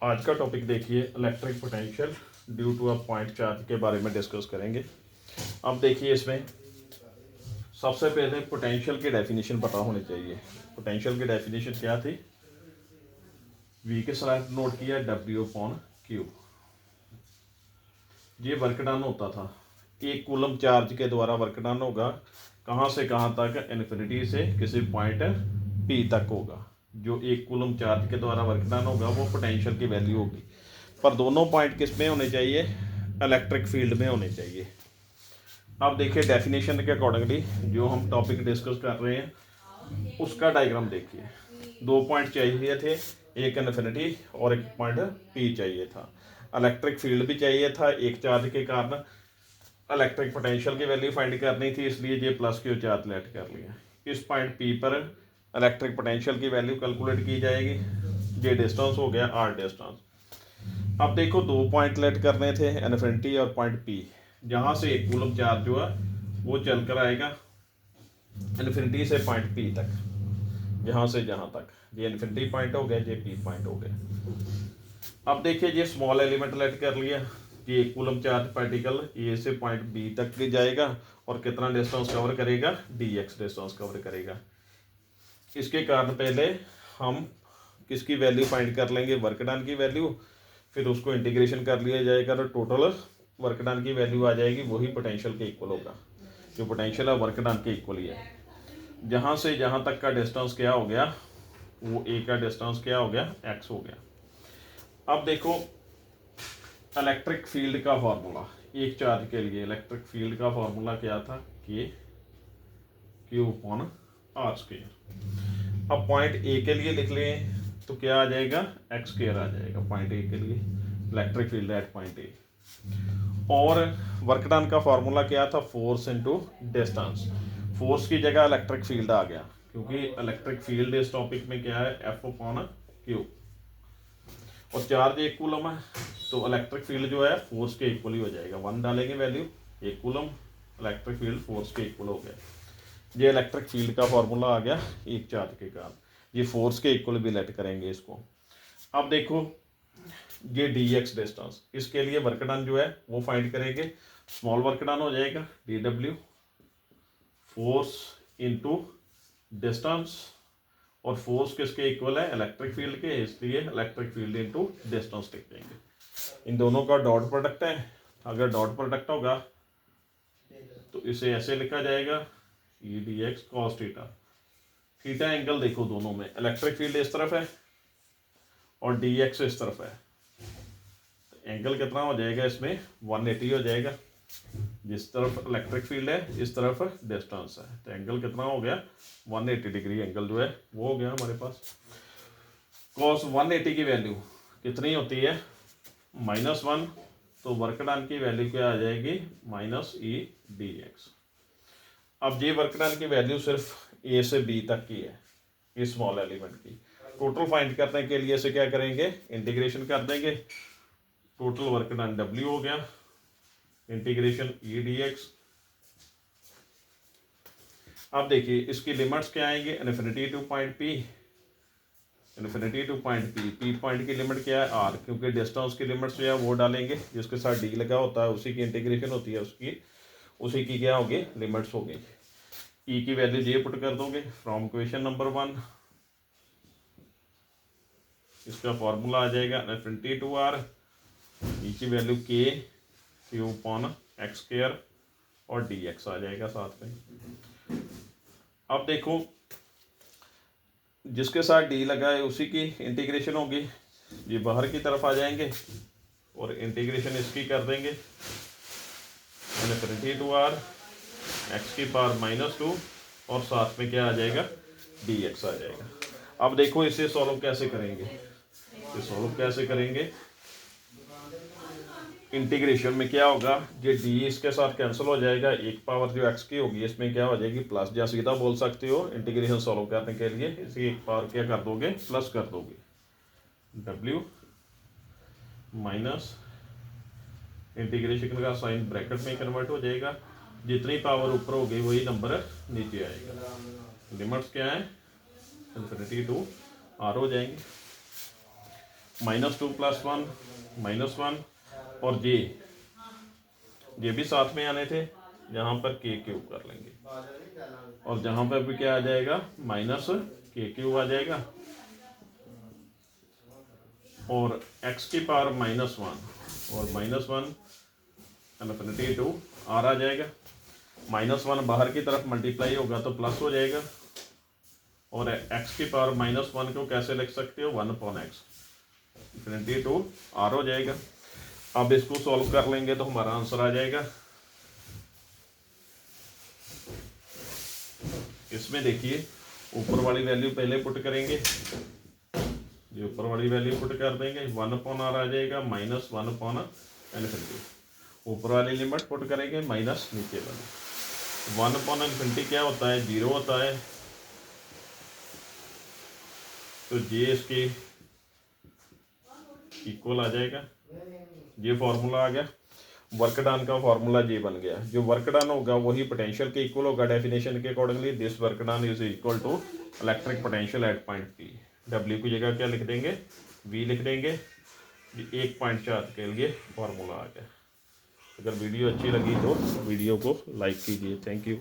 आज का टॉपिक देखिए electric potential due to a point charge के बारे में डिस्कस करेंगे। अब देखिए इसमें सबसे पहले पोटेंशियल की डेफिनेशन पता होनी चाहिए। पोटेंशियल की डेफिनेशन क्या थी? वी के साथ नोट किया W अपॉन क्यू। ये वर्क डन होता था, एक कूलम चार्ज के द्वारा वर्क डन होगा। कहाँ से कहाँ तक? इन्फिनिटी से किसी पॉइंट P तक होगा। जो एक कूलम चार्ज के द्वारा वर्क डन होगा वो पोटेंशियल की वैल्यू होगी। पर दोनों पॉइंट किस में होने चाहिए? इलेक्ट्रिक फील्ड में होने चाहिए। अब देखिए डेफिनेशन के अकॉर्डिंगली जो हम टॉपिक डिस्कस कर रहे हैं उसका डायग्राम देखिए। 2 पॉइंट चाहिए थे, एक इन्फिनिटी और एक पॉइंट P चाहिए था। इलेक्ट्रिक फील्ड भी चाहिए था, एक चार्ज के कारण इलेक्ट्रिक पोटेंशियल की वैल्यू फाइंड करनी थी, इसलिए ये प्लस क्यू चार्ज लेट कर लिया। इस पॉइंट P पर इलेक्ट्रिक पोटेंशियल की वैल्यू कैलकुलेट की जाएगी। ये डिस्टेंस हो गया R डिस्टेंस। अब देखो 2 पॉइंट लेट करने थे, इन्फिनिटी और पॉइंट P। जहाँ से एक कूलम चार्ज हुआ वो चल कर आएगा इन्फिनिटी से पॉइंट P तक, जहाँ से जहाँ तक। ये इन्फिनिटी पॉइंट हो गया, ये P पॉइंट हो गया। अब देखिए ये स्मॉल एलिमेंट लेट कर लिया कि एक कूलम चार्ज पार्टिकल ए से पॉइंट B तक भी जाएगा और कितना डिस्टेंस कवर करेगा? dx डिस्टेंस कवर करेगा। इसके कारण पहले हम किसकी वैल्यू फाइंड कर लेंगे? वर्क डन की वैल्यू। फिर उसको इंटीग्रेशन कर लिया जाएगा तो टोटल वर्क डन की वैल्यू आ जाएगी, वही पोटेंशियल के इक्वल होगा। जो पोटेंशियल है वर्क डन के इक्वल ही है। जहाँ से जहाँ तक का डिस्टेंस क्या हो गया? वो ए का डिस्टेंस क्या हो गया? x हो गया। अब देखो इलेक्ट्रिक फील्ड का फॉर्मूला एक चार्ज के लिए, इलेक्ट्रिक फील्ड का फॉर्मूला क्या था? के क्यू अपॉन आर स्क्वायर। अब पॉइंट ए के लिए लिख लें तो क्या आ जाएगा? एक्स स्क्वायर आ जाएगा पॉइंट ए के लिए, electric field at point A. और वर्क डन का फॉर्मूला क्या था? Force into distance. फोर्स की जगह इलेक्ट्रिक फील्ड आ गया, क्योंकि इलेक्ट्रिक फील्ड इस टॉपिक में क्या है? F upon Q. और चार्ज एक कूलम है तो इलेक्ट्रिक फील्ड जो है फोर्स के इक्वल ही हो जाएगा। 1 डालेंगे वैल्यू, एक कूलम, इलेक्ट्रिक फील्ड फोर्स के इक्वल हो गया। ये इलेक्ट्रिक फील्ड का फॉर्मूला आ गया एक चार्ज के कारण। ये फोर्स के इक्वल भी लेट करेंगे इसको। अब देखो ये dx डिस्टेंस, इसके लिए वर्क डन जो है वो फाइंड करेंगे। स्मॉल वर्क डन हो जाएगा dw, फोर्स इनटू डिस्टेंस। और फोर्स किसके इक्वल है? इलेक्ट्रिक फील्ड के, इसलिए इलेक्ट्रिक फील्ड इनटू डिस्टेंस लिख देंगे। इन दोनों का डॉट प्रोडक्ट है। अगर डॉट प्रोडक्ट होगा तो इसे ऐसे लिखा जाएगा E D x cos theta. Theta angle देखो दोनों में, इलेक्ट्रिक फील्ड इस तरफ है और डी एक्स इस तरफ है, तो एंगल कितना हो जाएगा इसमें? 180 हो जाएगा। जिस तरफ इलेक्ट्रिक फील्ड है इस तरफ डिस्टेंस है, तो एंगल कितना हो गया? 180 डिग्री एंगल जो है वो हो गया हमारे पास। कॉस 180 की वैल्यू कितनी होती है? -1। तो वर्क डन की वैल्यू क्या आ जाएगी? -e/dx। अब ये वर्क डन की वैल्यू सिर्फ ए से बी तक की है, इस स्मॉल एलिमेंट की। टोटल फाइंड करने के लिए इसे क्या करेंगे? इंटीग्रेशन कर देंगे। टोटल वर्क डन W हो गया, इंटीग्रेशन e/dx। अब देखिए इसकी लिमिट्स क्या आएंगे? Infinity two point P, infinity two point P point की लिमिट क्या है? R, क्योंकि डिस्टेंस की लिमिट्स जो है वो डालेंगे, जिसके साथ D लगा होता है उसी की इंटीग्रेशन होती है, उसी की क्या होगी? लिमिट्स होगी। E की वैल्यू ये पुट कर दोगे फ्रॉम क्वेश्चन नंबर 1। इसका फॉर्मूला आ जाएगा इन्फिनिटी टू R, E की value K Q upon x square और dx आ जाएगा साथ में। अब देखो जिसके साथ D लगा है उसी की इंटीग्रेशन होगी, ये बाहर की तरफ आ जाएंगे और इंटीग्रेशन इसकी कर देंगे। इन्फिनिटी टू R एक्स की पावर -2 और साथ में क्या आ जाएगा? dx आ जाएगा। अब देखो इसे सॉल्व कैसे करेंगे? इसे सॉल्व कैसे करेंगे? इंटीग्रेशन में क्या होगा? ये d इसके साथ कैंसिल हो जाएगा, एक पावर जो x की होगी इसमें क्या हो जाएगी? प्लस। या सीधा बोल सकते हो इंटीग्रेशन सॉल्व करने के लिए इसी एक पावर क्या कर दोगे? प्लस कर दोगे। w माइनस इंटीग्रेशन का साइन ब्रैकेट में कन्वर्ट हो जाएगा, जितनी पावर ऊपर होगी वही नंबर नीचे आएगा। लिमिट्स क्या है? इन्फिनिटी टू R हो जाएंगे। -2 + 1 -1 और ये भी साथ में आने थे, यहाँ पर के क्यूब कर लेंगे और जहाँ पर भी क्या आ जाएगा -k³ आ जाएगा और x⁻⁻1 और -1 इन्फिनिटी टू r आ जाएगा। -1 बाहर की तरफ मल्टीप्लाई होगा तो प्लस हो जाएगा और x⁻−1 को कैसे लिख सकते हो 1/x इन्फिनिटी टू r हो जाएगा। अब इसको सॉल्व कर लेंगे तो हमारा आंसर आ जाएगा। इसमें देखिए ऊपर वाली वैल्यू पहले पुट करेंगे, ये ऊपर वाली वैल्यू पुट कर देंगे 1/r आ जाएगा -1/∞। ऊपर वाली लिमिट पुट करेंगे माइनस नीचे वाली 1/∞ क्या होता है 0 होता है, तो ये इसके इक्वल आ जाएगा। ये फॉर्मूला आ गया, वर्क डन का फॉर्मूला ये बन गया। जो वर्क डन होगा वही पोटेंशियल के इक्वल होगा डेफिनेशन के accordingly. This work done is equal to electric potential at point P. W की जगह क्या लिख देंगे वी लिख देंगे। ये 1 पॉइंट चार्ज के लिए फॉर्मूला आ गया। अगर वीडियो अच्छी लगी तो वीडियो को लाइक कीजिए। Thank you.